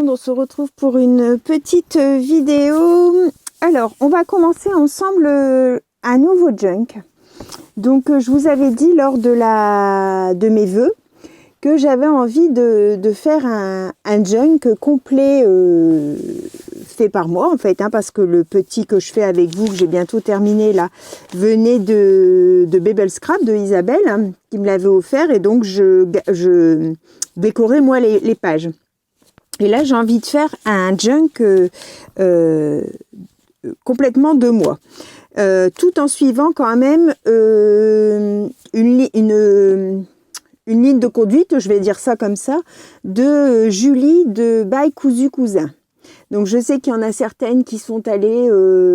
On se retrouve pour une petite vidéo. Alors, on va commencer ensemble un nouveau junk. Donc, je vous avais dit lors de mes vœux que j'avais envie de faire un junk complet fait par moi en fait, parce que le petit que je fais avec vous, que j'ai bientôt terminé là, venait de Babel Scrap de Isabelle, qui me l'avait offert, et donc je décorais moi les pages. Et là, j'ai envie de faire un junk complètement de moi, tout en suivant quand même une ligne de conduite, je vais dire ça comme ça, de Julie de By Cousu Cousin. Donc, je sais qu'il y en a certaines qui sont allées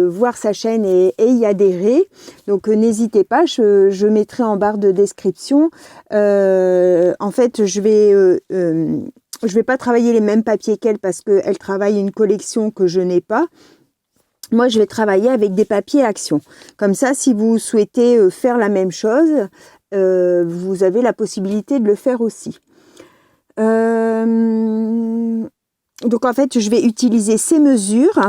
voir sa chaîne et y adhérer. Donc, n'hésitez pas, je mettrai en barre de description. En fait, je vais pas travailler les mêmes papiers qu'elle parce qu'elle travaille une collection que je n'ai pas. Moi, je vais travailler avec des papiers Action. Comme ça, si vous souhaitez faire la même chose, vous avez la possibilité de le faire aussi. Donc, en fait, je vais utiliser ces mesures.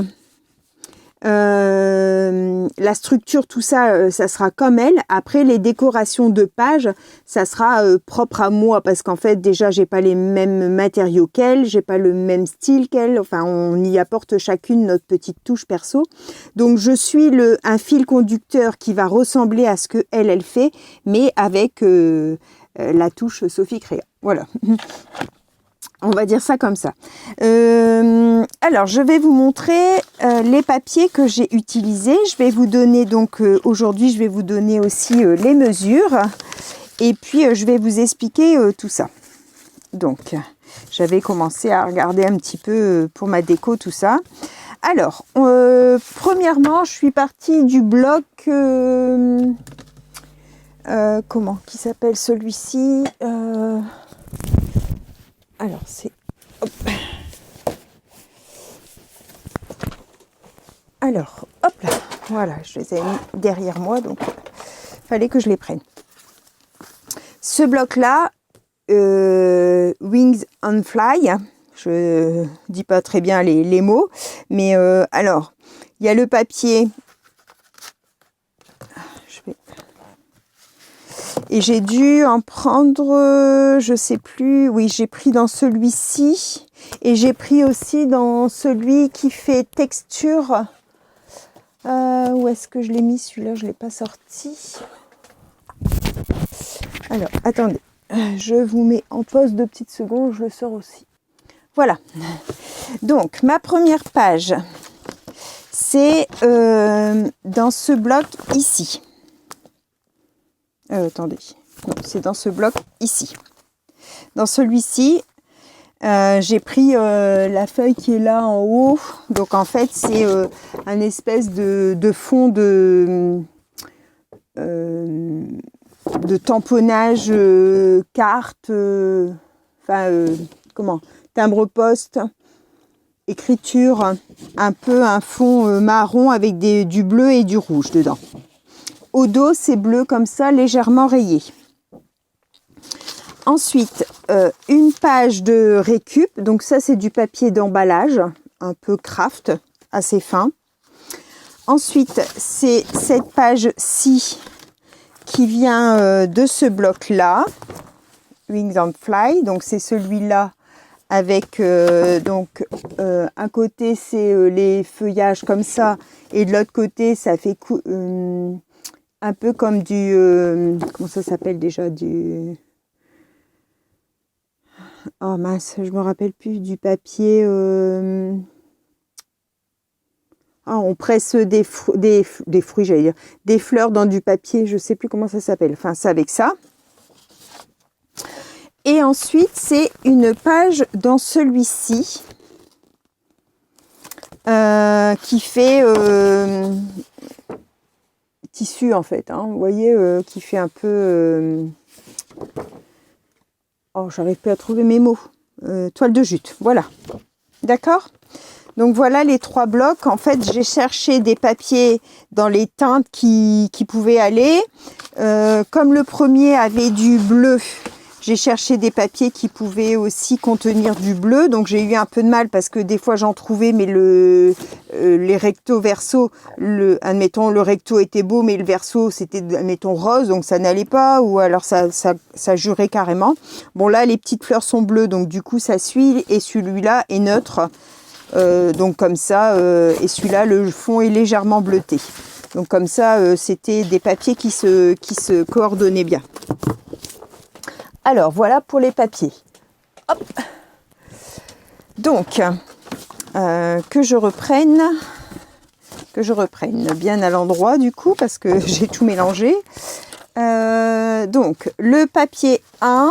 La structure, tout ça, ça sera comme elle. Après, les décorations de pages, ça sera propre à moi parce qu'en fait, déjà, j'ai pas les mêmes matériaux qu'elle, j'ai pas le même style qu'elle. Enfin, on y apporte chacune notre petite touche perso. Donc, je suis un fil conducteur qui va ressembler à ce que elle fait, mais avec la touche Sophie Créa. Voilà. On va dire ça comme ça. Alors, je vais vous montrer les papiers que j'ai utilisés. Je vais vous donner donc, aujourd'hui, je vais vous donner aussi les mesures. Et puis, je vais vous expliquer tout ça. Donc, j'avais commencé à regarder un petit peu pour ma déco, tout ça. Alors, premièrement, je suis partie du bloc... comment qui s'appelle celui-ci alors, c'est... Hop. Alors, hop là. Voilà, je les ai mis derrière moi, donc il fallait que je les prenne. Ce bloc-là, Wings on Fly, je dis pas très bien les mots, mais alors, il y a le papier... Et j'ai dû en prendre, je sais plus, oui, j'ai pris dans celui-ci. Et j'ai pris aussi dans celui qui fait texture. Où est-ce que je l'ai mis celui-là? Je ne l'ai pas sorti. Alors, attendez. Je vous mets en pause 2 petites secondes, je le sors aussi. Voilà. Donc, ma première page, c'est dans ce bloc ici. Attendez, non, c'est dans ce bloc ici. Dans celui-ci, j'ai pris la feuille qui est là en haut. Donc en fait, c'est un espèce de fond de tamponnage carte, comment, timbre-poste, écriture, un peu un fond marron avec du bleu et du rouge dedans. Au dos, c'est bleu comme ça, légèrement rayé. Ensuite, une page de récup. Donc ça, c'est du papier d'emballage, un peu craft, assez fin. Ensuite, c'est cette page-ci qui vient de ce bloc-là, Wings on Fly. Donc c'est celui-là avec, un côté, c'est les feuillages comme ça. Et de l'autre côté, ça fait... un peu comme du... comment ça s'appelle déjà? Oh mince, je me rappelle plus du papier... on presse des fruits, j'allais dire. Des fleurs dans du papier, je sais plus comment ça s'appelle. Enfin, c'est avec ça. Et ensuite, c'est une page dans celui-ci. Qui fait... tissu en fait, vous voyez, qui fait un peu... oh, j'arrive plus à trouver mes mots. Toile de jute, voilà. D'accord? Donc voilà les 3 blocs. En fait, j'ai cherché des papiers dans les teintes qui pouvaient aller. Comme le premier avait du bleu, J'ai cherché des papiers qui pouvaient aussi contenir du bleu. Donc j'ai eu un peu de mal parce que des fois j'en trouvais, mais les recto verso, admettons le recto était beau, mais le verso c'était admettons rose, donc ça n'allait pas, ou alors ça jurait carrément. Bon là les petites fleurs sont bleues, donc du coup ça suit, et celui-là est neutre. Donc comme ça, et celui-là le fond est légèrement bleuté. Donc comme ça, c'était des papiers qui se coordonnaient bien. Alors, voilà pour les papiers. Hop. Donc, que je reprenne bien à l'endroit du coup, parce que j'ai tout mélangé. Donc, le papier 1,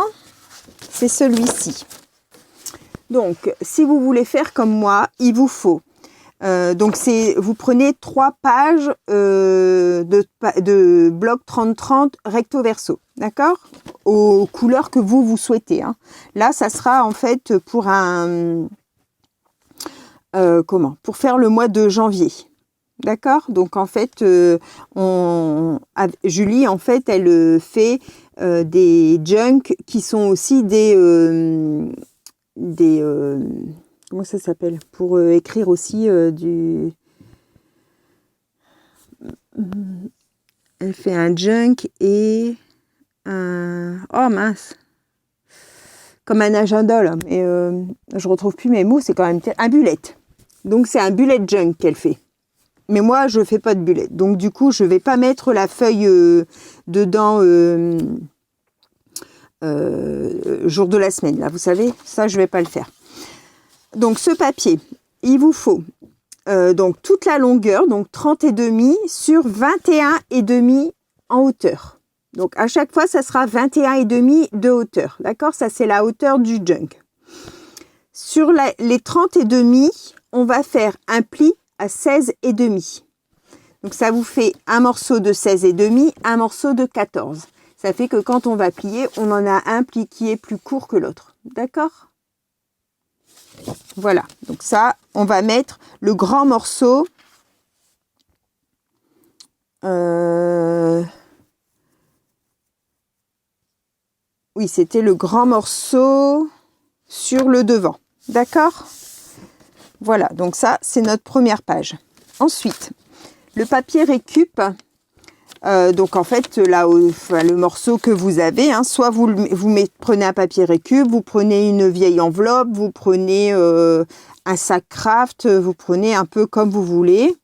c'est celui-ci. Donc, si vous voulez faire comme moi, il vous faut... vous prenez 3 pages de bloc 30-30 recto verso, d'accord, aux couleurs que vous souhaitez. Hein. Là, ça sera en fait pour pour faire le mois de janvier, d'accord. Donc en fait, Julie, en fait, elle fait des junks qui sont aussi des comment ça s'appelle, pour écrire aussi du... Elle fait un junk et un... Oh mince, comme un agenda là, mais je retrouve plus mes mots, c'est quand même un bullet. Donc c'est un bullet junk qu'elle fait. Mais moi je fais pas de bullet, donc du coup je vais pas mettre la feuille dedans jour de la semaine là, vous savez, ça je vais pas le faire. Donc ce papier, il vous faut donc toute la longueur, donc 30,5 sur 21,5 en hauteur. Donc à chaque fois, ça sera 21,5 de hauteur. D'accord? Ça, c'est la hauteur du junk. Sur les 30,5, on va faire un pli à 16,5. Donc ça vous fait un morceau de 16,5, un morceau de 14. Ça fait que quand on va plier, on en a un pli qui est plus court que l'autre. D'accord? Voilà, donc ça, on va mettre le grand morceau. Oui, c'était le grand morceau sur le devant. D'accord? Voilà, donc ça, c'est notre première page. Ensuite, le papier récup. Donc en fait, là, le morceau que vous avez, hein, soit vous prenez un papier récup, vous prenez une vieille enveloppe, vous prenez un sac craft, vous prenez un peu comme vous voulez.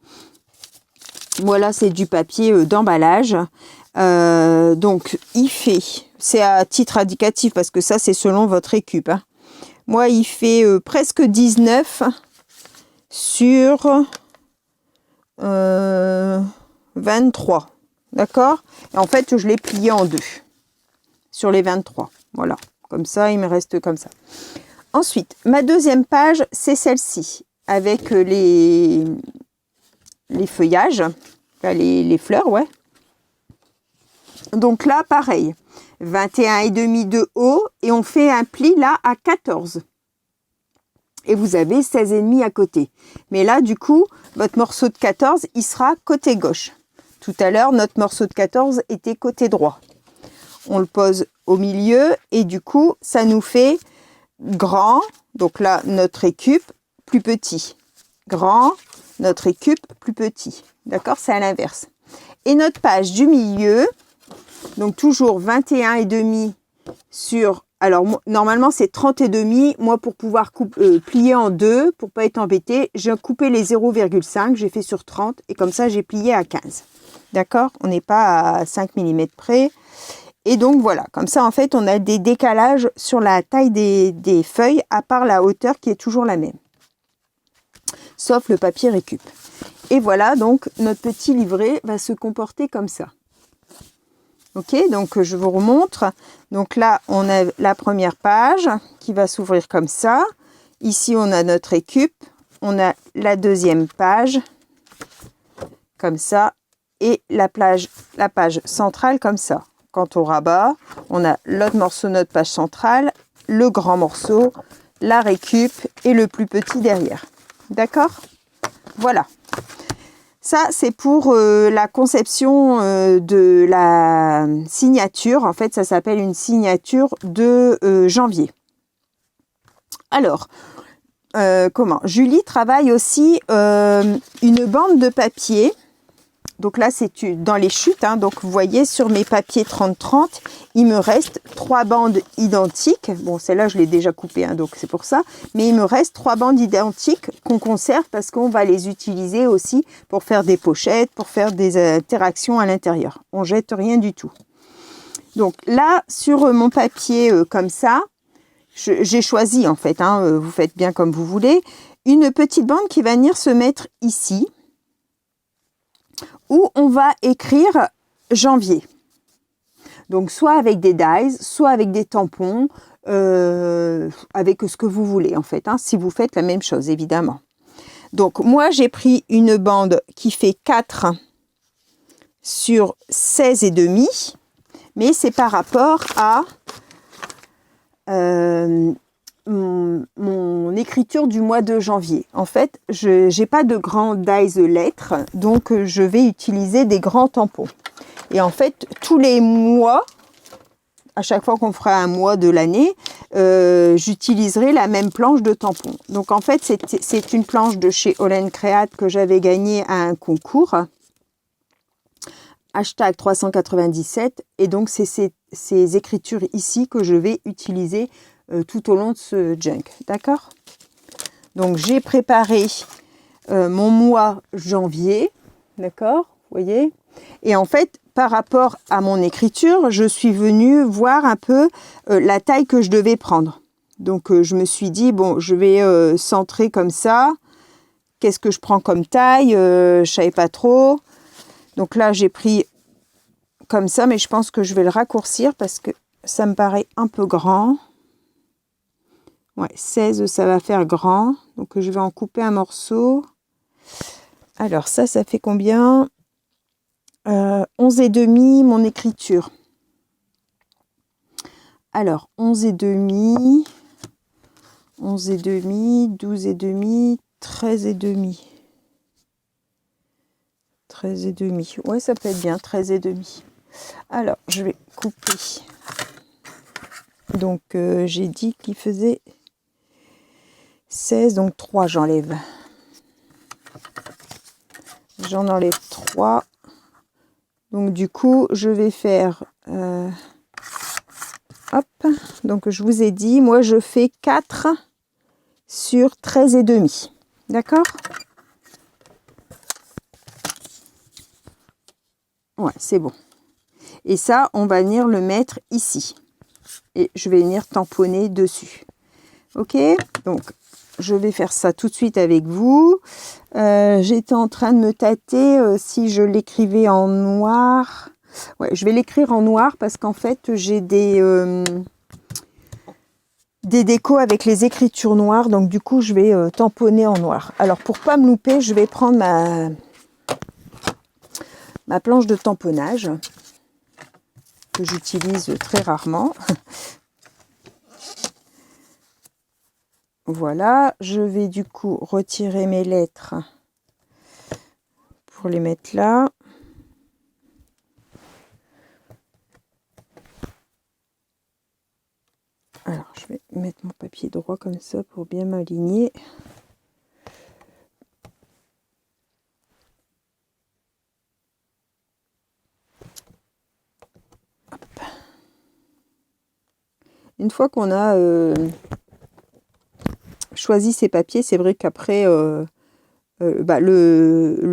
Voilà, c'est du papier d'emballage. Donc il fait, c'est à titre indicatif parce que ça c'est selon votre récup. Hein. Moi, il fait presque 19 sur 23. D'accord? Et en fait, je l'ai plié en 2 sur les 23. Voilà. Comme ça, il me reste comme ça. Ensuite, ma deuxième page, c'est celle-ci. Avec les feuillages. Enfin, les fleurs, ouais. Donc là, pareil. 21,5 de haut. Et on fait un pli là à 14. Et vous avez 16,5 à côté. Mais là, du coup, votre morceau de 14, il sera côté gauche. Tout à l'heure, notre morceau de 14 était côté droit. On le pose au milieu et du coup, ça nous fait grand. Donc là, notre récup, plus petit. Grand, notre récup, plus petit. D'accord? C'est à l'inverse. Et notre page du milieu, donc toujours 21,5 sur... Alors, normalement, c'est 30,5. Moi, pour pouvoir plier en 2, pour pas être embêté, j'ai coupé les 0,5. J'ai fait sur 30 et comme ça, j'ai plié à 15. D'accord? On n'est pas à 5 mm près. Et donc, voilà. Comme ça, en fait, on a des décalages sur la taille des feuilles, à part la hauteur qui est toujours la même. Sauf le papier récup. Et voilà, donc, notre petit livret va se comporter comme ça. Ok, donc je vous remontre. Donc là, on a la première page qui va s'ouvrir comme ça. Ici, on a notre récup. On a la deuxième page, comme ça. Et la page centrale comme ça. Quand on rabat, on a l'autre morceau de notre page centrale, le grand morceau, la récup et le plus petit derrière. D'accord? Voilà. Ça, c'est pour la conception de la signature. En fait, ça s'appelle une signature de janvier. Alors, comment? Julie travaille aussi une bande de papier. Donc là, c'est dans les chutes. Hein, donc, vous voyez, sur mes papiers 30-30, il me reste 3 bandes identiques. Bon, celle-là, je l'ai déjà coupée, hein, donc c'est pour ça. Mais il me reste 3 bandes identiques qu'on conserve parce qu'on va les utiliser aussi pour faire des pochettes, pour faire des interactions à l'intérieur. On jette rien du tout. Donc là, sur mon papier comme ça, j'ai choisi, en fait, hein, vous faites bien comme vous voulez, une petite bande qui va venir se mettre ici, où on va écrire janvier. Donc, soit avec des dies, soit avec des tampons, avec ce que vous voulez, en fait, hein, si vous faites la même chose, évidemment. Donc, moi, j'ai pris une bande qui fait 4 sur 16,5, mais c'est par rapport à mon écriture du mois de janvier. En fait, je n'ai pas de grands dies lettres, donc je vais utiliser des grands tampons. Et en fait, tous les mois, à chaque fois qu'on fera un mois de l'année, j'utiliserai la même planche de tampons. Donc en fait, c'est une planche de chez All & Create que j'avais gagnée à un concours. Hashtag 397. Et donc, c'est ces écritures ici que je vais utiliser tout au long de ce junk. D'accord? Donc, j'ai préparé mon mois janvier. D'accord? Vous voyez? Et en fait, par rapport à mon écriture, je suis venue voir un peu la taille que je devais prendre. Donc, je me suis dit, bon, je vais centrer comme ça. Qu'est-ce que je prends comme taille? Je savais pas trop. Donc là, j'ai pris comme ça, mais je pense que je vais le raccourcir parce que ça me paraît un peu grand. Ouais, 16, ça va faire grand. Donc, je vais en couper un morceau. Alors, ça fait combien? 11,5 mon écriture. Alors, 11,5, 11,5, 12,5, 13,5. 13,5. Ouais, ça peut être bien, 13,5. Alors, je vais couper. Donc, j'ai dit qu'il faisait 16, donc 3, j'enlève. J'en enlève 3. Donc, du coup, je vais faire... hop. Donc, je vous ai dit, moi, je fais 4 sur 13,5. D'accord? Ouais, c'est bon. Et ça, on va venir le mettre ici. Et je vais venir tamponner dessus. Ok? Donc, je vais faire ça tout de suite avec vous. J'étais en train de me tâter si je l'écrivais en noir. Ouais, je vais l'écrire en noir parce qu'en fait, j'ai des décos avec les écritures noires. Donc, du coup, je vais tamponner en noir. Alors, pour pas me louper, je vais prendre ma planche de tamponnage que j'utilise très rarement. Voilà, je vais du coup retirer mes lettres pour les mettre là. Alors, je vais mettre mon papier droit comme ça pour bien m'aligner. Une fois qu'on a choisi ces papiers, c'est vrai qu'après le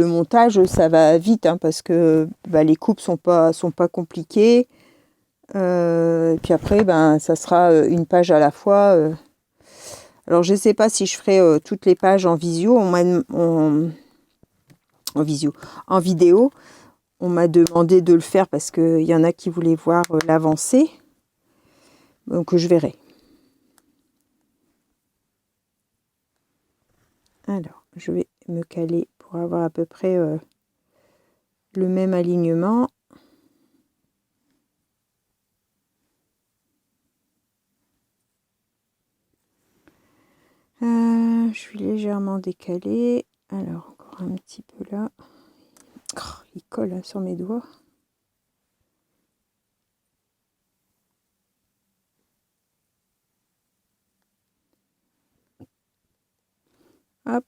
montage, ça va vite hein, parce que les coupes sont pas compliquées. Et puis après, ça sera une page à la fois. Alors, je ne sais pas si je ferai toutes les pages en visio. En vidéo. On m'a demandé de le faire parce qu'il y en a qui voulaient voir l'avancée. Donc, je verrai. Alors, je vais me caler pour avoir à peu près le même alignement. Je suis légèrement décalée. Alors, encore un petit peu là. Il colle hein, sur mes doigts. Hop.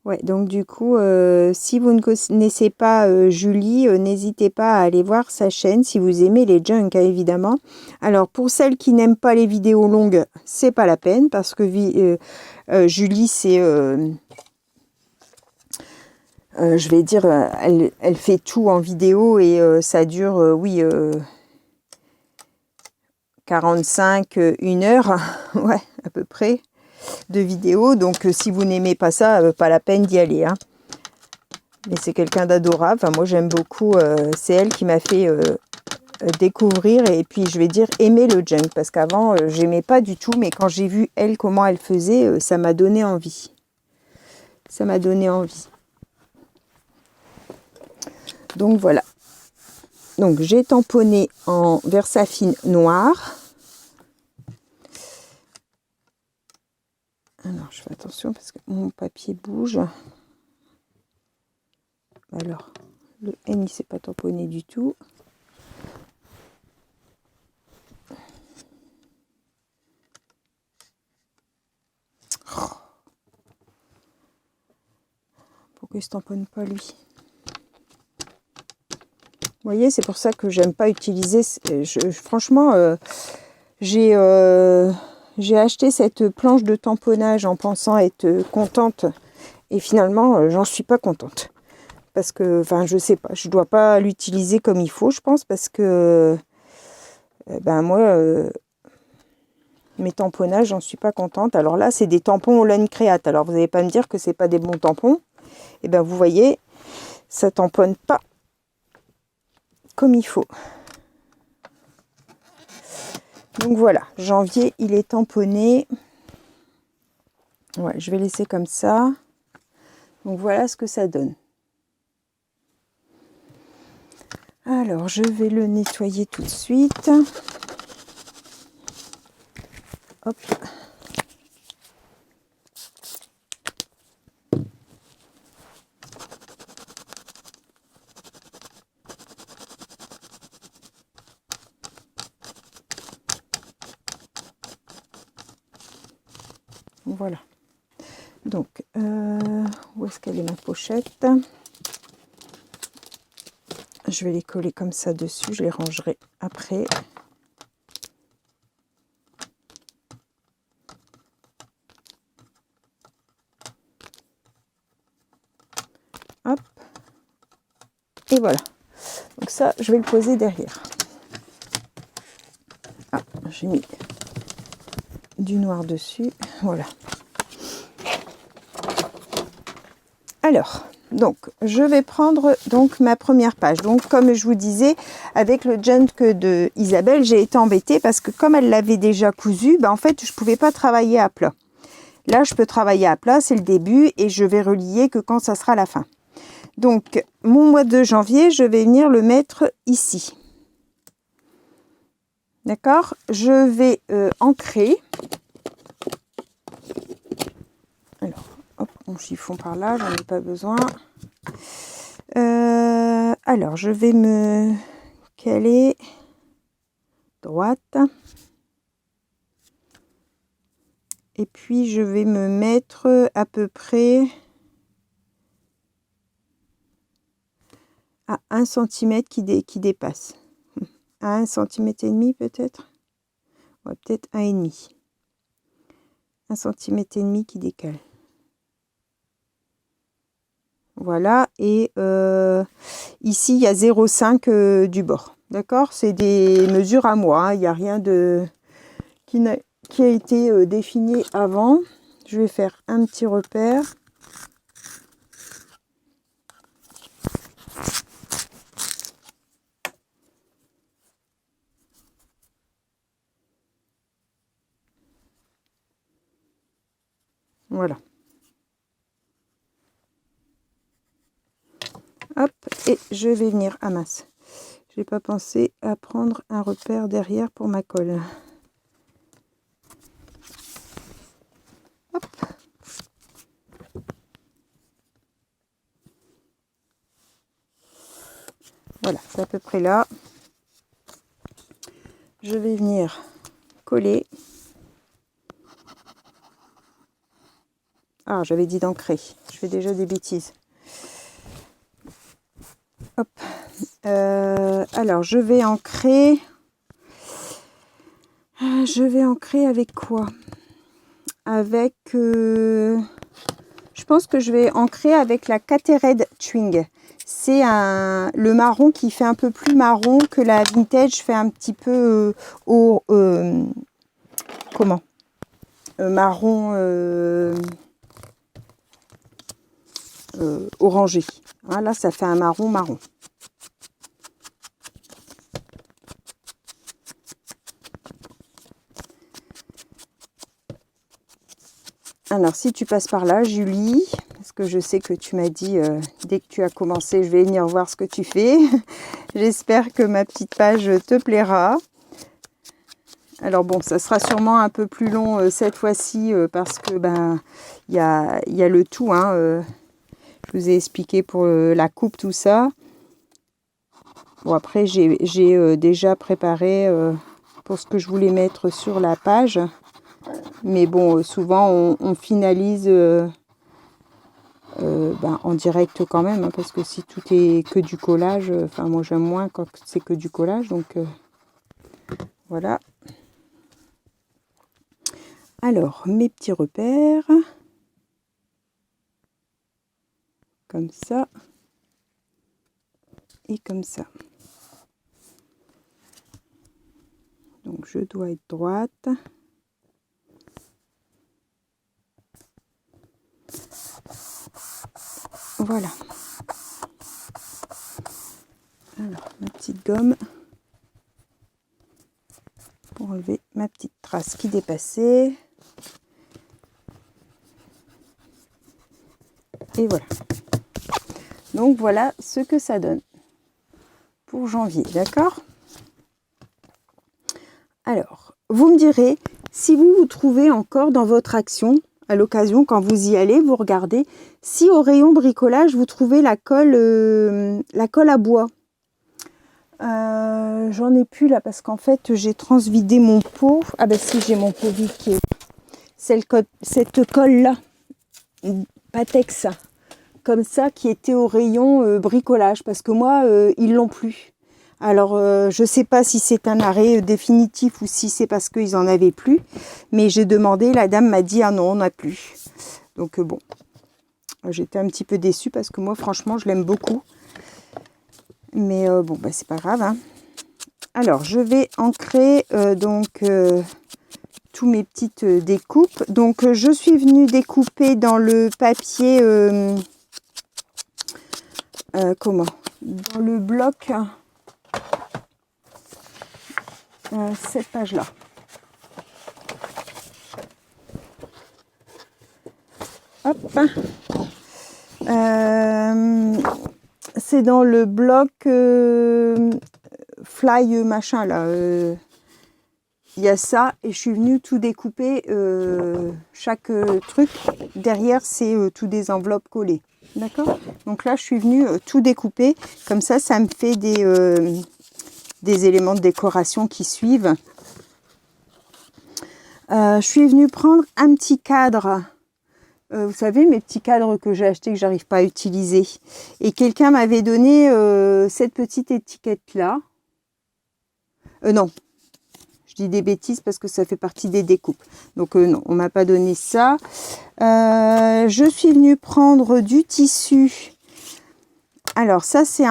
Ouais, donc du coup, si vous ne connaissez pas Julie, n'hésitez pas à aller voir sa chaîne si vous aimez les junk, hein, évidemment. Alors, pour celles qui n'aiment pas les vidéos longues, c'est pas la peine parce que Julie, c'est... je vais dire, elle fait tout en vidéo et ça dure, oui, 45, 1 heure, ouais, à peu près, de vidéo. Donc, si vous n'aimez pas ça, pas la peine d'y aller, hein. Mais c'est quelqu'un d'adorable. Enfin, moi, j'aime beaucoup. C'est elle qui m'a fait découvrir et puis, je vais dire, aimer le junk. Parce qu'avant, j'aimais pas du tout. Mais quand j'ai vu, elle, comment elle faisait, ça m'a donné envie. Ça m'a donné envie. Donc, voilà. Donc, j'ai tamponné en Versafine noir. Alors, je fais attention parce que mon papier bouge. Alors, le N, il ne s'est pas tamponné du tout. Pourquoi il ne se tamponne pas, lui? Vous voyez, c'est pour ça que j'aime pas utiliser... franchement, j'ai acheté cette planche de tamponnage en pensant être contente. Et finalement, j'en suis pas contente. Parce que, enfin, je sais pas, je dois pas l'utiliser comme il faut, je pense, parce que, ben moi, mes tamponnages, j'en suis pas contente. Alors là, c'est des tampons Laine Créate. Alors, vous n'allez pas me dire que c'est pas des bons tampons. Et ben, vous voyez, ça tamponne pas comme il faut. Donc voilà, janvier, il est tamponné. Ouais, je vais laisser comme ça. Donc voilà ce que ça donne. Alors, je vais le nettoyer tout de suite. Hop. Voilà. Donc, où est-ce qu'elle est ma pochette? Je vais les coller comme ça dessus. Je les rangerai après. Hop. Et voilà. Donc ça, je vais le poser derrière. Ah, j'ai mis du noir dessus. Voilà. Alors, donc, je vais prendre donc ma première page. Donc, comme je vous disais, avec le junk de Isabelle, j'ai été embêtée parce que comme elle l'avait déjà cousu, ben, en fait, je ne pouvais pas travailler à plat. Là, je peux travailler à plat, c'est le début, et je vais relier que quand ça sera la fin. Donc, mon mois de janvier, je vais venir le mettre ici. D'accord? Je vais ancrer. Alors, hop, on chiffon par là, j'en ai pas besoin. Alors, je vais me caler droite. Et puis, je vais me mettre à peu près à 1 cm qui dépasse. À 1,5 cm peut-être. Ouais, peut-être 1,5. 1,5 cm qui décale. Voilà, et ici, il y a 0,5 du bord. D'accord? C'est des mesures à moi, hein. Il n'y a rien de qui a été défini avant. Je vais faire un petit repère. Voilà. Hop, et je vais venir à mince. Je n'ai pas pensé à prendre un repère derrière pour ma colle. Hop. Voilà, c'est à peu près là. Je vais venir coller. Ah, j'avais dit d'ancrer. Je fais déjà des bêtises. Hop. Alors, je vais ancrer. Je vais ancrer avec quoi? Avec... je pense que je vais ancrer avec la Catered Twing. C'est le marron qui fait un peu plus marron que la vintage fait un petit peu comment marron orangé. Hein, là, ça fait un marron marron. Alors, si tu passes par là, Julie, parce que je sais que tu m'as dit, dès que tu as commencé, je vais venir voir ce que tu fais. J'espère que ma petite page te plaira. Alors bon, ça sera sûrement un peu plus long cette fois-ci, parce que ben il y a le tout. Hein, je vous ai expliqué pour la coupe, tout ça. Bon, après, j'ai déjà préparé pour ce que je voulais mettre sur la page. Mais bon, souvent, on finalise en direct quand même. Hein, parce que si tout est que du collage, enfin, moi, j'aime moins quand c'est que du collage. Donc, voilà. Alors, mes petits repères. Comme ça. Et comme ça. Donc, je dois être droite. Voilà. Alors, ma petite gomme pour enlever ma petite trace qui dépassait. Et voilà. Donc, voilà ce que ça donne pour janvier. D'accord? Alors, vous me direz, si vous vous trouvez encore dans votre action, à l'occasion, quand vous y allez, vous regardez, si au rayon bricolage, vous trouvez la colle à bois. J'en ai plus là, parce qu'en fait, j'ai transvidé mon pot. Ah ben si, j'ai mon pot vide qui est... Cette colle-là, Patex, comme ça, qui était au rayon bricolage, parce que moi, ils l'ont plus. Alors, je ne sais pas si c'est un arrêt définitif ou si c'est parce qu'ils n'en avaient plus. Mais j'ai demandé, la dame m'a dit, ah non, on n'a plus. Donc bon, j'étais un petit peu déçue parce que moi, franchement, je l'aime beaucoup. Mais bon, bah, c'est pas grave. Hein. Alors, je vais ancrer tous mes petites découpes. Donc, je suis venue découper dans le papier... comment? Dans le bloc... cette page-là. Hop. C'est dans le bloc fly machin là. Il y a ça et je suis venue tout découper. Chaque truc derrière, c'est tout des enveloppes collées. D'accord? Donc là, je suis venue tout découper. Comme ça, ça me fait des éléments de décoration qui suivent. Je suis venue prendre un petit cadre. Vous savez, mes petits cadres que j'ai achetés que j'arrive pas à utiliser. Et quelqu'un m'avait donné cette petite étiquette-là. Non, je dis des bêtises parce que ça fait partie des découpes. Donc non, on m'a pas donné ça. Je suis venue prendre du tissu. Alors ça, c'est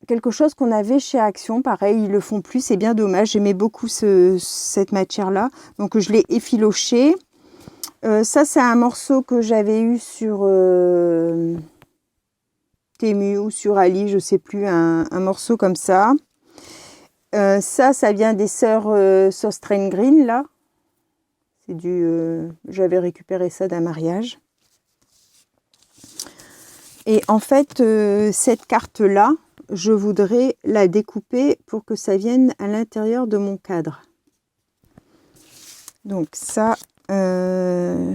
quelque chose qu'on avait chez Action. Pareil, ils le font plus, c'est bien dommage. J'aimais beaucoup cette matière-là. Donc je l'ai effiloché. Ça, c'est un morceau que j'avais eu sur Temu ou sur Ali, je sais plus, un morceau comme ça. Ça vient des sœurs Sostrain Green, là. C'est j'avais récupéré ça d'un mariage. Et en fait, cette carte-là, je voudrais la découper pour que ça vienne à l'intérieur de mon cadre. Donc ça, je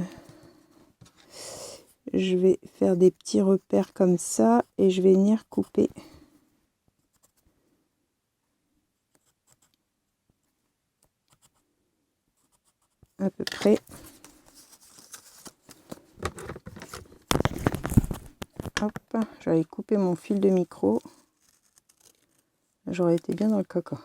vais faire des petits repères comme ça et je vais venir couper à peu près. Hop, j'avais coupé mon fil de micro. J'aurais été bien dans le caca.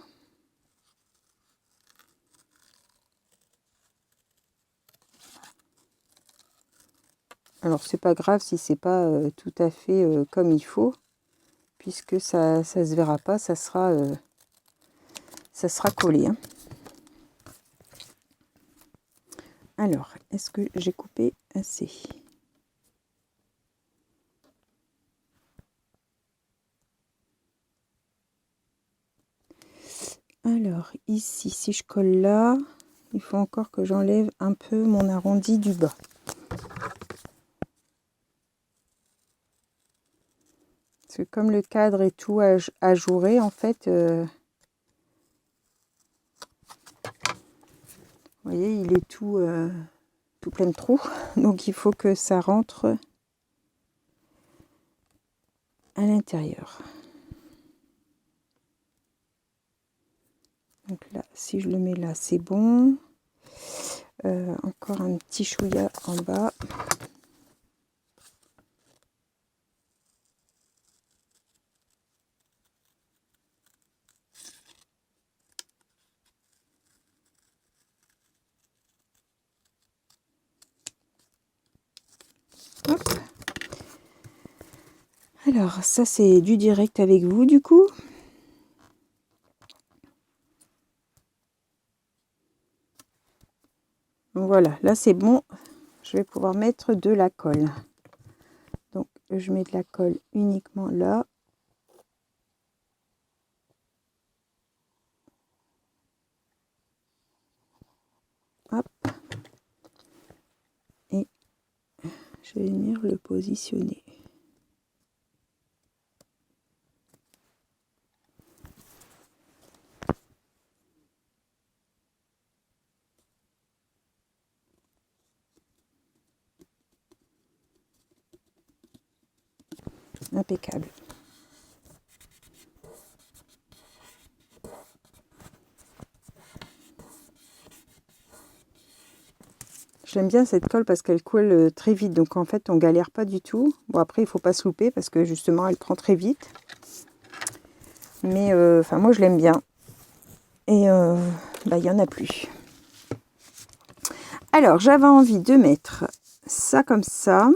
Alors c'est pas grave si c'est pas tout à fait comme il faut, puisque ça se verra pas, ça sera collé. Hein. Alors, est-ce que j'ai coupé assez? Alors, ici, si je colle là, il faut encore que j'enlève un peu mon arrondi du bas. Parce que comme le cadre est tout ajouré, en fait, vous voyez, il est tout plein de trous. Donc, il faut que ça rentre à l'intérieur. Donc là, si je le mets là, c'est bon. Encore un petit chouïa en bas. Hop. Alors, ça, c'est du direct avec vous, du coup. Voilà, là, c'est bon. Je vais pouvoir mettre de la colle. Donc, je mets de la colle uniquement là. Hop. Et je vais venir le positionner. Impeccable. J'aime bien cette colle parce qu'elle colle très vite. Donc en fait, on galère pas du tout. Bon, après, il faut pas se louper parce que justement, elle prend très vite. Mais enfin, moi, je l'aime bien. Et bah, il y en a plus. Alors, j'avais envie de mettre ça comme ça.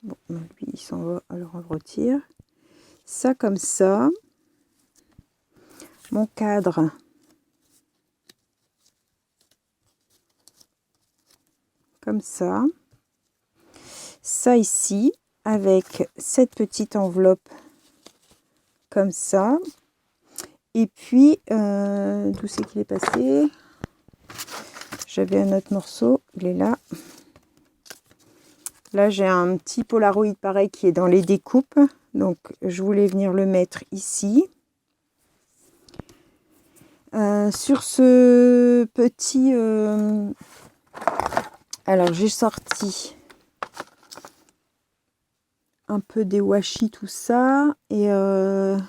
Bon, lui, il s'en va, alors on le retire. Ça comme ça. Mon cadre. Comme ça. Ça ici, avec cette petite enveloppe comme ça. Et puis, d'où c'est qu'il est passé? J'avais un autre morceau, il est là. Là, j'ai un petit Polaroid pareil qui est dans les découpes. Donc, je voulais venir le mettre ici. Sur ce petit... alors, j'ai sorti un peu des washi, tout ça. Et... hop.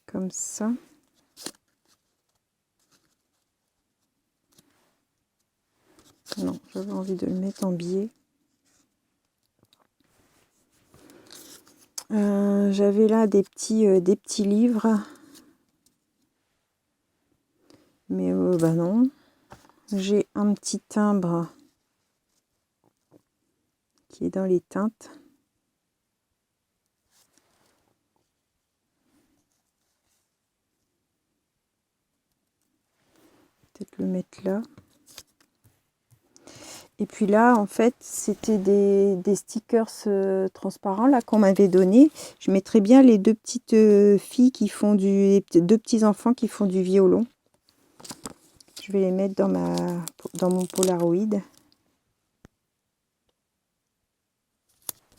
Comme ça. Non, j'avais envie de le mettre en biais. J'avais là des petits livres. Mais bah non. J'ai un petit timbre qui est dans les teintes. Peut-être le mettre là. Et puis là, en fait, c'était des stickers transparents là qu'on m'avait donné. Je mettrais bien les deux petites filles qui font les deux petits enfants qui font du violon. Je vais les mettre dans mon Polaroid.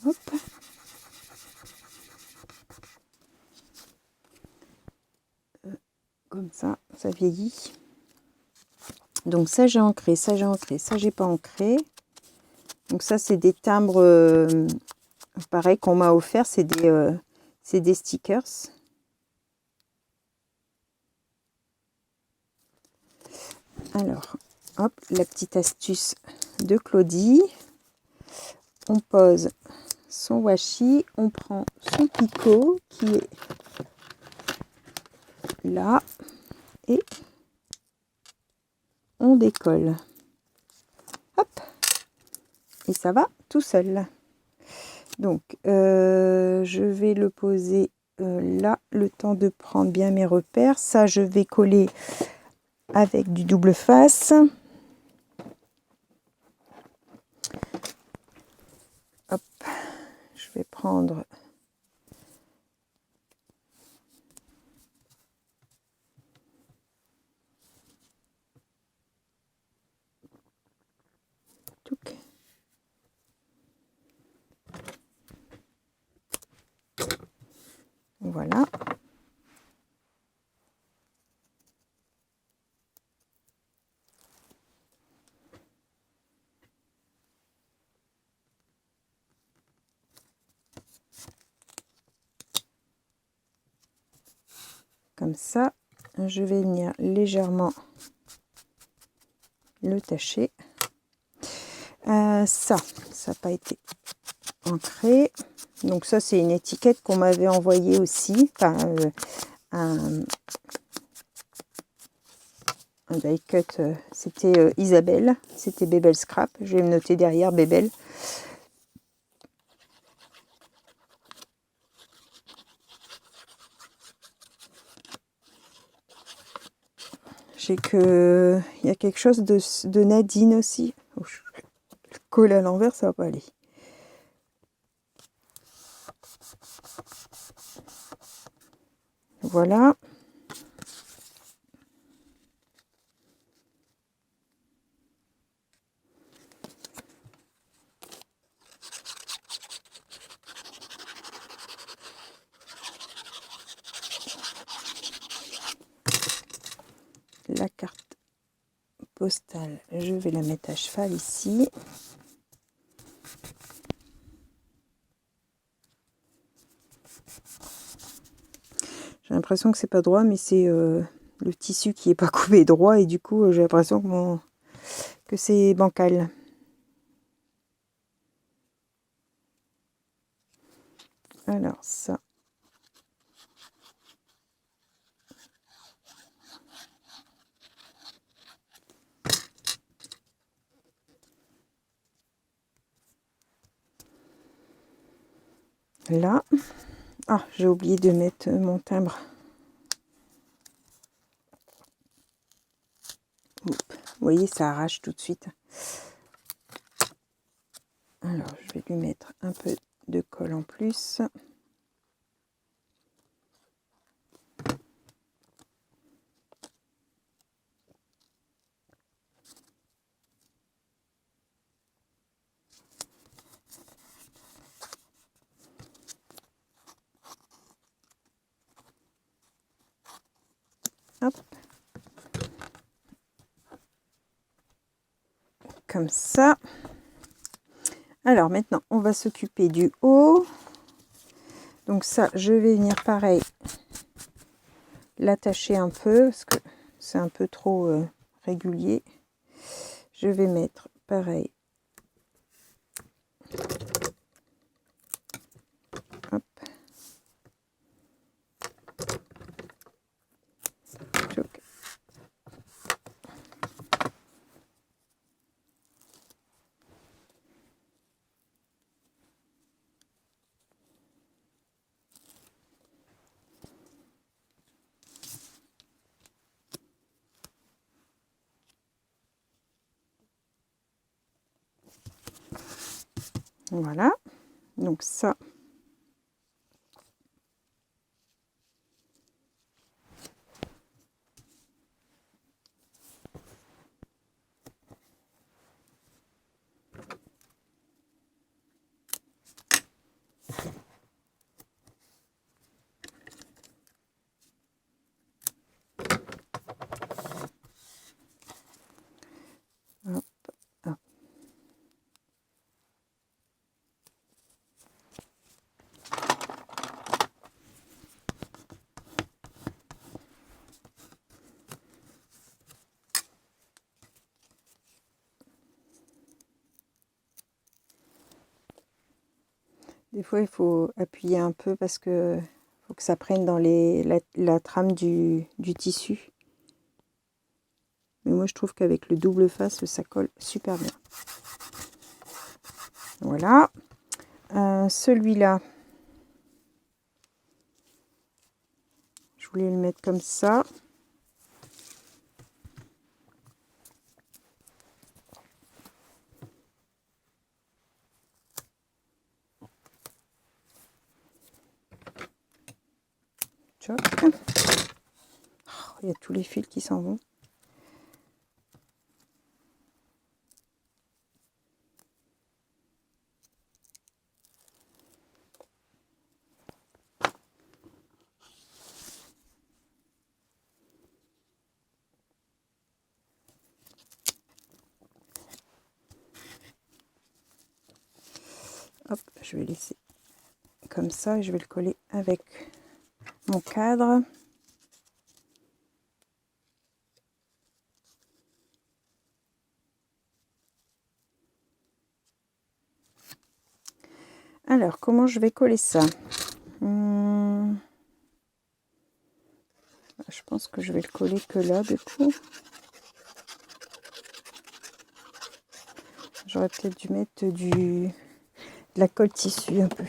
Hop. Comme ça vieillit. Donc ça j'ai ancré, ça j'ai ancré, ça j'ai pas ancré. Donc ça c'est des timbres pareil qu'on m'a offert, c'est des stickers. Alors, hop, la petite astuce de Claudie. On pose son washi, on prend son picot qui est là et on décolle. Hop, et ça va tout seul. Donc, je vais le poser là, le temps de prendre bien mes repères. Ça, je vais coller avec du double face. Hop, je vais prendre voilà. Comme ça, je vais venir légèrement le tacher. Ça n'a pas été ancré. Donc ça, c'est une étiquette qu'on m'avait envoyée aussi. Enfin, un die cut, c'était Isabelle. C'était Bébel Scrap. Je vais me noter derrière Bébel. J'ai que... Il y a quelque chose de Nadine aussi. Oh, je le colle à l'envers, ça va pas aller. Voilà. La carte postale, je vais la mettre à cheval ici. J'ai l'impression que c'est pas droit, mais c'est le tissu qui est pas coupé droit et du coup j'ai l'impression que c'est bancal. Alors ça. Là. Ah, j'ai oublié de mettre mon timbre. Vous voyez, ça arrache tout de suite. Alors, je vais lui mettre un peu de colle en plus. Hop. Comme ça. Alors maintenant, on va s'occuper du haut. Donc ça, je vais venir pareil l'attacher un peu parce que c'est un peu trop régulier. Je vais mettre pareil. Hop. Tchouk. Voilà, donc ça. Hop, hop. Des fois, il faut appuyer un peu parce que faut que ça prenne dans la trame du tissu. Mais moi, je trouve qu'avec le double face, ça colle super bien. Voilà. Celui-là, je voulais le mettre comme ça. Tchoc. Oh, il y a tous les fils qui s'en vont. Hop, je vais laisser comme ça et je vais le coller avec mon cadre. Alors, comment je vais coller ça? Je pense que je vais le coller que là, du coup. J'aurais peut-être dû mettre de la colle tissu un peu.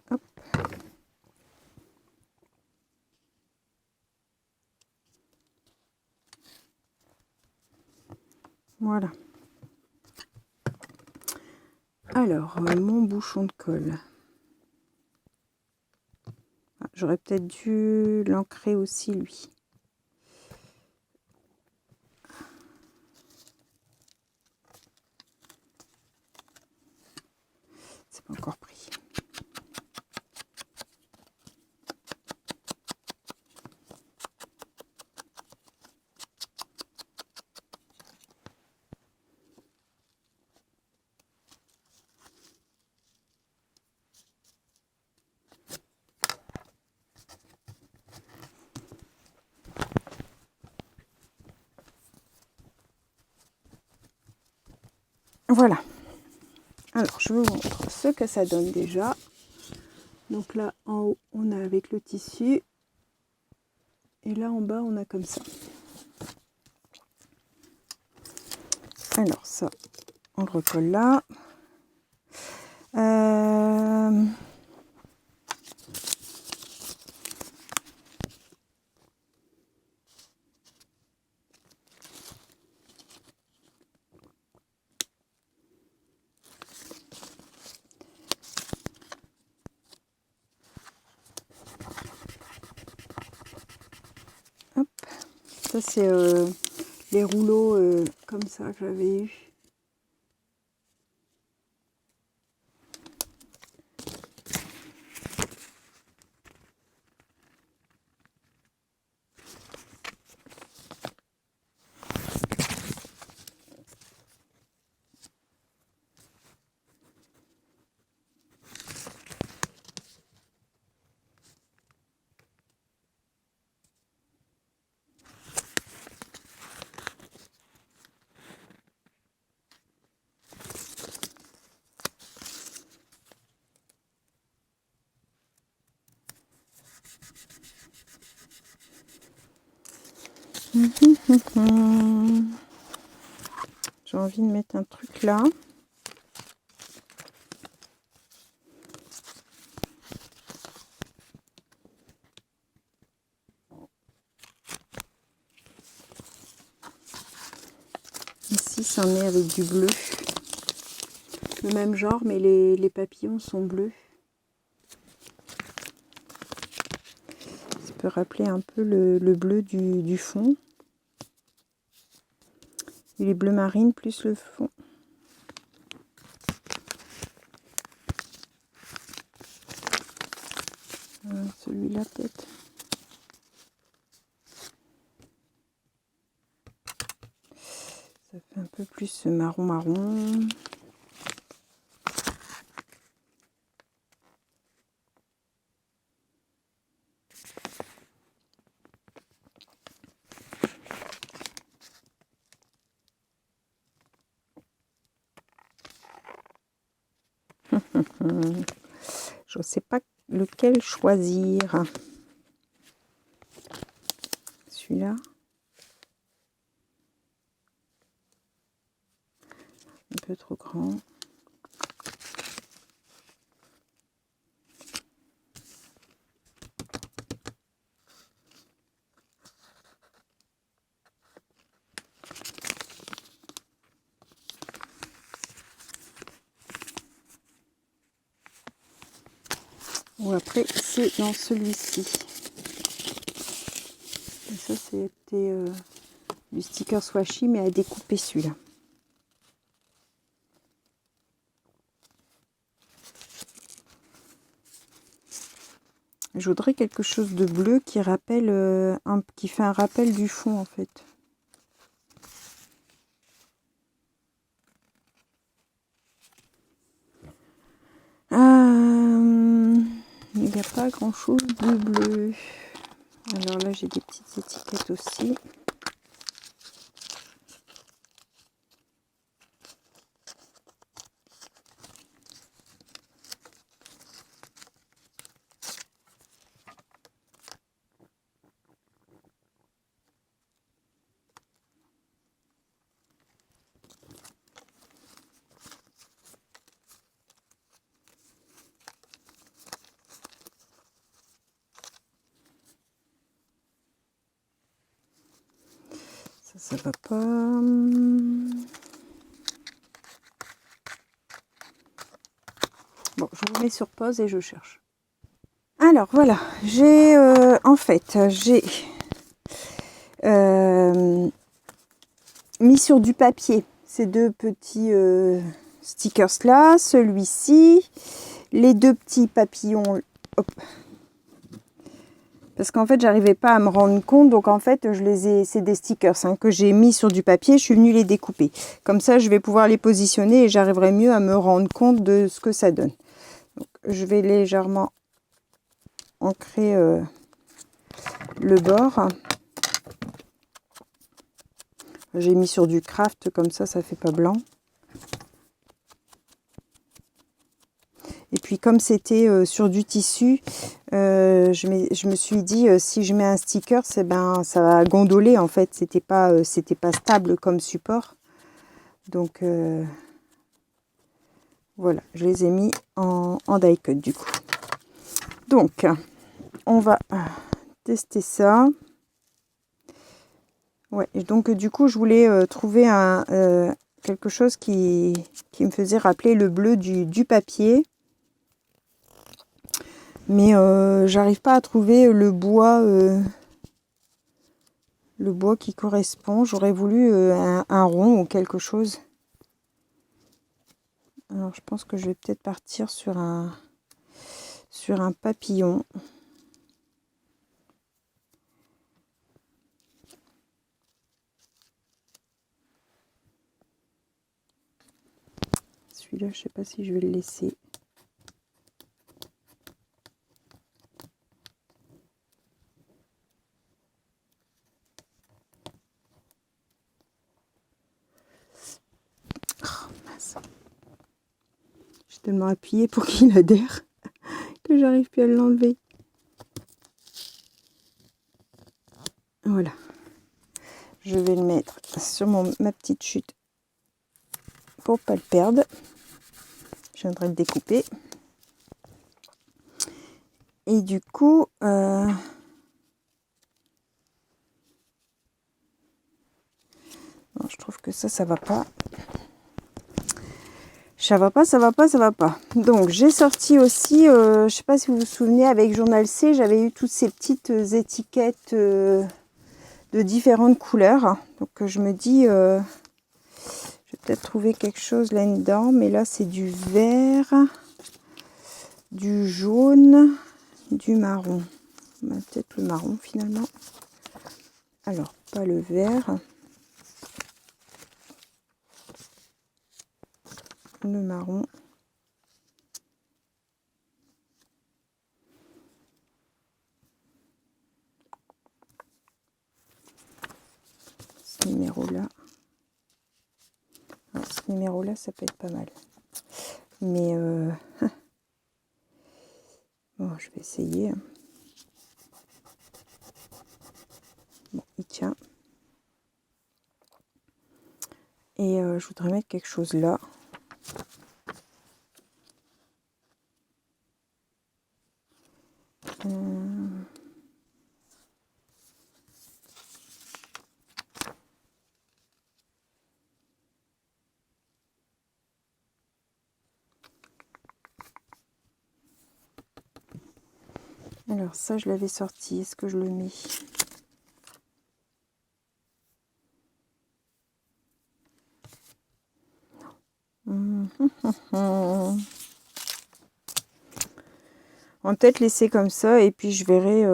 Hop. Voilà. Alors, mon bouchon de colle. J'aurais peut-être dû l'ancrer aussi, lui. C'est pas encore pris. Voilà. Alors, je vous montre ce que ça donne déjà. Donc là, en haut, on a avec le tissu. Et là, en bas, on a comme ça. Alors, ça, on le recolle là. Hop. Ça, c'est les rouleaux comme ça que j'avais eu. J'ai envie de mettre un truc là. Ici, c'en est avec du bleu. Le même genre, mais les papillons sont bleus. Ça peut rappeler un peu le bleu du fond. Et les bleus marines plus le fond. Celui-là peut-être. Ça fait un peu plus marron. Je ne sais pas lequel choisir. Celui-là. Un peu trop grand. Ou après, c'est dans celui-ci. Et ça, c'était du sticker washi, mais à découper celui-là. Je voudrais quelque chose de bleu qui rappelle, qui fait un rappel du fond en fait. Il n'y a pas grand chose de bleu. Alors là j'ai des petites étiquettes aussi. Ça va pas. Bon, je vous mets sur pause et je cherche. Alors voilà, j'ai en fait, j'ai mis sur du papier ces deux petits stickers là, celui-ci, les deux petits papillons. Hop. Parce qu'en fait, j'arrivais pas à me rendre compte. Donc, en fait, c'est des stickers que j'ai mis sur du papier. Je suis venue les découper. Comme ça, je vais pouvoir les positionner et j'arriverai mieux à me rendre compte de ce que ça donne. Donc, je vais légèrement ancrer le bord. J'ai mis sur du craft. Comme ça fait pas blanc. Et puis comme c'était sur du tissu, je me suis dit si je mets un sticker, ben ça va gondoler en fait. C'était pas stable comme support. Donc voilà, je les ai mis en die cut du coup. Donc on va tester ça. Ouais, et donc du coup je voulais trouver quelque chose qui me faisait rappeler le bleu du papier. Mais j'arrive pas à trouver le bois qui correspond. J'aurais voulu un rond ou quelque chose. Alors je pense que je vais peut-être partir sur un papillon. Celui-là, je sais pas si je vais le laisser. J'ai tellement appuyé pour qu'il adhère que j'arrive plus à l'enlever. Voilà. Je vais le mettre sur ma petite chute pour pas le perdre. Je viendrai le découper. Et du coup, je trouve que ça va pas. Ça va pas, ça va pas, ça va pas. Donc j'ai sorti aussi, je sais pas si vous vous souvenez, avec Journal C, j'avais eu toutes ces petites étiquettes de différentes couleurs. Donc je me dis, je vais peut-être trouver quelque chose là-dedans, mais là c'est du vert, du jaune, du marron. Peut-être le marron finalement. Alors pas le vert. Le marron. Ce numéro-là. Ce numéro-là, ça peut être pas mal. Mais bon, je vais essayer. Bon, il tient. Et je voudrais mettre quelque chose là. Alors ça, je l'avais sorti. Est-ce que je le mets? En tête laisser comme ça et puis je verrai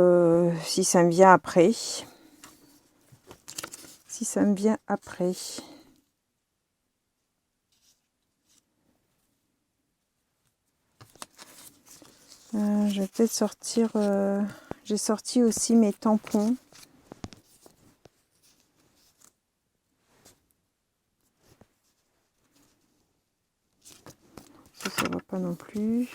si ça me vient après. Si ça me vient après. Je vais peut-être sortir... j'ai sorti aussi mes tampons. Ça va pas non plus.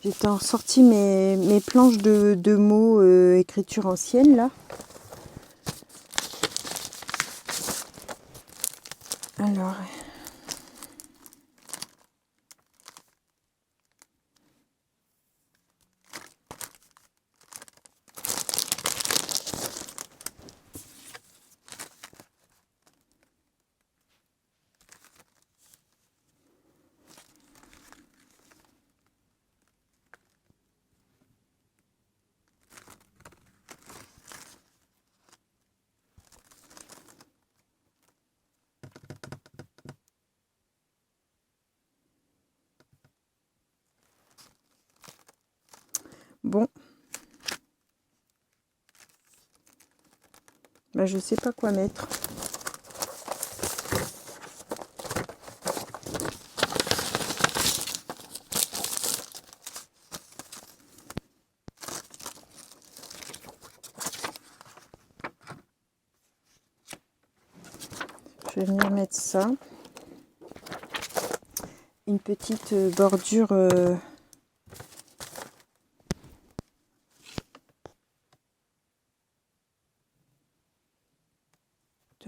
J'ai sorti mes planches de mots écriture ancienne là. Alors... Bon. Bah, je sais pas quoi mettre. Je vais venir mettre ça. Une petite bordure...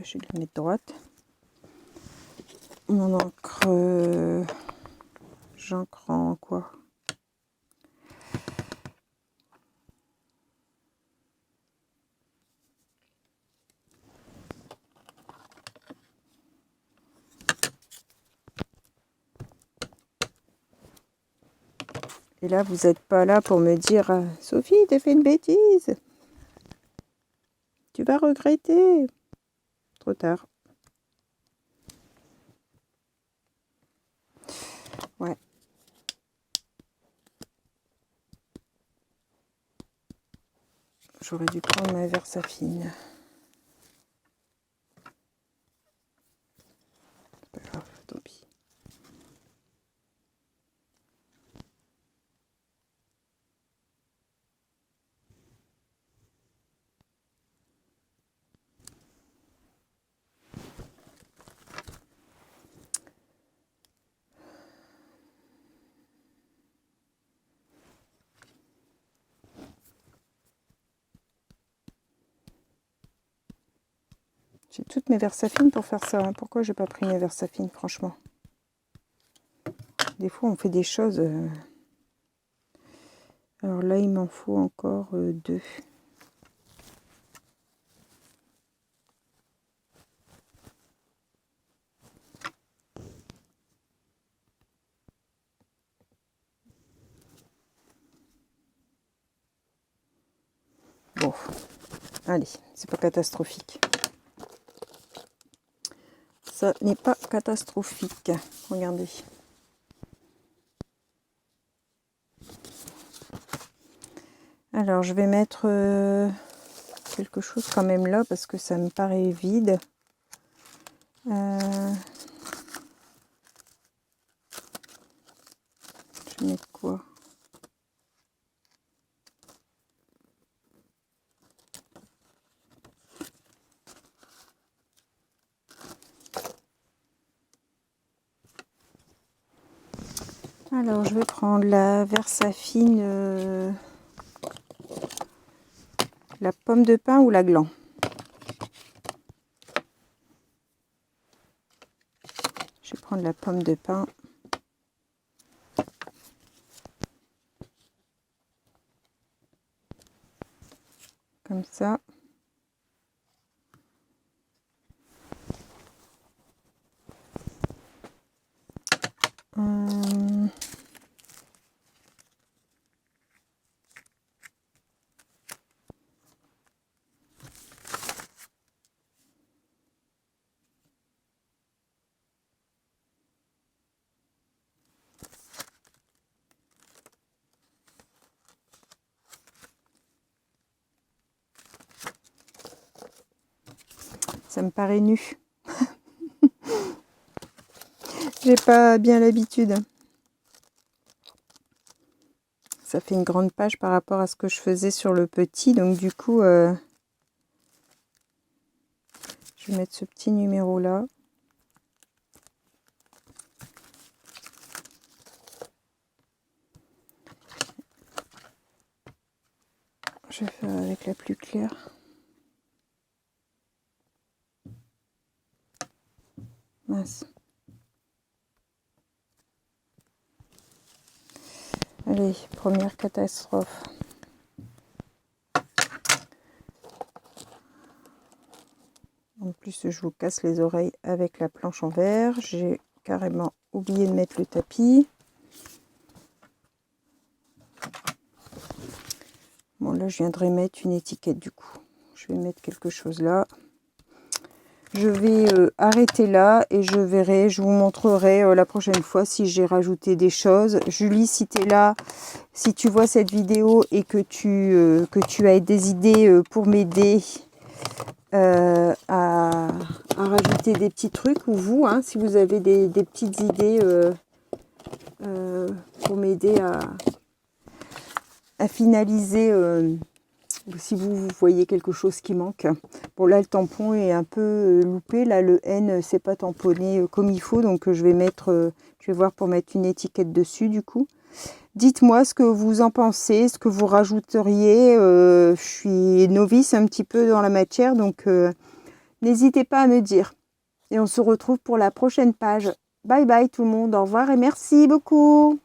je vais le mettre droite. Mon encre... j'encre en quoi? Et là, vous n'êtes pas là pour me dire « Sophie, t'as fait une bêtise. Tu vas regretter. » Trop tard. Ouais. J'aurais dû prendre ma Versafine. C'est pas grave, tant pis. J'ai toutes mes Versafines pour faire ça. Pourquoi j'ai pas pris mes Versafines, franchement? Des fois, on fait des choses... Alors là, il m'en faut encore 2. Bon, allez, c'est pas catastrophique. Ça n'est pas catastrophique. Regardez. Alors, je vais mettre quelque chose quand même là parce que ça me paraît vide. Je vais mettre quoi? Alors, je vais prendre la Versafine, la pomme de pin ou la gland. Je vais prendre la pomme de pin. Comme ça. Ça me paraît nu. J'ai pas bien l'habitude. Ça fait une grande page par rapport à ce que je faisais sur le petit. Donc du coup, je vais mettre ce petit numéro là. Je vais faire avec la plus claire. Mince. Allez, première catastrophe. En plus, je vous casse les oreilles avec la planche en verre. J'ai carrément oublié de mettre le tapis. Bon, là, je viendrai mettre une étiquette du coup. Je vais mettre quelque chose là. Je vais arrêter là et je verrai, je vous montrerai la prochaine fois si j'ai rajouté des choses. Julie, si tu es là, si tu vois cette vidéo et que tu as des idées pour m'aider à rajouter des petits trucs, ou vous, hein, si vous avez des petites idées pour m'aider à finaliser, si vous voyez quelque chose qui manque. Bon, là le tampon est un peu loupé, là le N c'est pas tamponné comme il faut, donc je vais voir pour mettre une étiquette dessus du coup. Dites-moi ce que vous en pensez, ce que vous rajouteriez. Je suis novice un petit peu dans la matière, donc n'hésitez pas à me dire. Et on se retrouve pour la prochaine page. Bye bye tout le monde, au revoir et merci beaucoup.